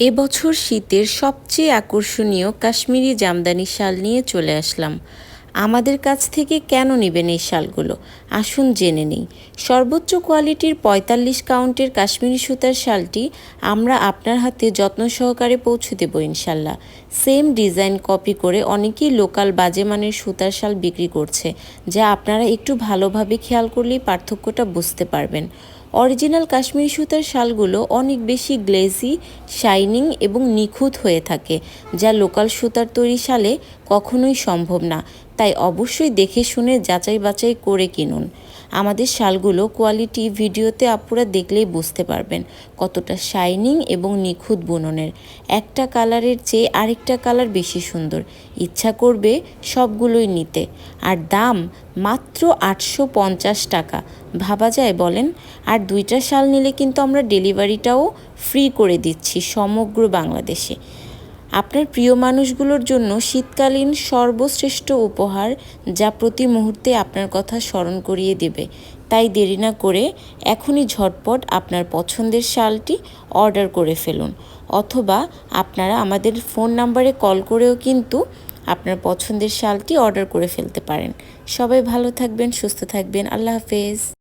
এবছর শীতের সবচেয়ে আকর্ষণীয় কাশ্মীরি জামদানি শাল নিয়ে চলে আসলাম। আমাদের কাছ থেকে কেন নেবেন এই শালগুলো? আসুন জেনে নেই। সর্বোচ্চ কোয়ালিটির ৪৫ কাউন্টের কাশ্মীরি সুতার শালটি আমরা আপনার হাতে যত্ন সহকারে পৌঁছে দেব ইনশাল্লাহ। সেম ডিজাইন কপি করে অনেকেই লোকাল বাজে মানের সুতার শাল বিক্রি করছে, যা আপনারা একটু ভালোভাবে খেয়াল করলেই পার্থক্যটা বুঝতে পারবেন। অরিজিনাল কাশ্মীরি সুতার শালগুলো অনেক বেশি গ্লেজি, শাইনিং এবং নিখুঁত হয়ে থাকে, যা লোকাল সুতার তৈরি শালে কখনোই সম্ভব না। তাই অবশ্যই দেখে শুনে যাচাই বাছাই করে কিনুন। আমাদের শালগুলো কোয়ালিটি ভিডিওতে আপুরা দেখলেই বুঝতে পারবেন কতটা শাইনিং এবং নিখুঁত বুননের। একটা কালারের চেয়ে আরেকটা কালার বেশি সুন্দর, ইচ্ছা করবে সবগুলোই নিতে। আর দাম মাত্র ৮৫০ টাকা। ভাবা যায় বলেন? আর দুইটা শাল নিলে কিন্তু আমরা ডেলিভারিটাও ফ্রি করে দিচ্ছি সমগ্র বাংলাদেশে। আপনার প্রিয় মানুষগুলোর জন্য শীতকালীন সর্বশ্রেষ্ঠ উপহার, যা প্রতি মুহূর্তে আপনার কথা স্মরণ করিয়ে দেবে। তাই দেরি না করে এখনই ঝটপট আপনার পছন্দের শালটি অর্ডার করে ফেলুন, অথবা আপনারা আমাদের ফোন নাম্বারে কল করেও কিন্তু আপনার পছন্দের শালটি অর্ডার করে ফেলতে পারেন। সবাই ভালো থাকবেন, সুস্থ থাকবেন। আল্লাহ হাফেজ।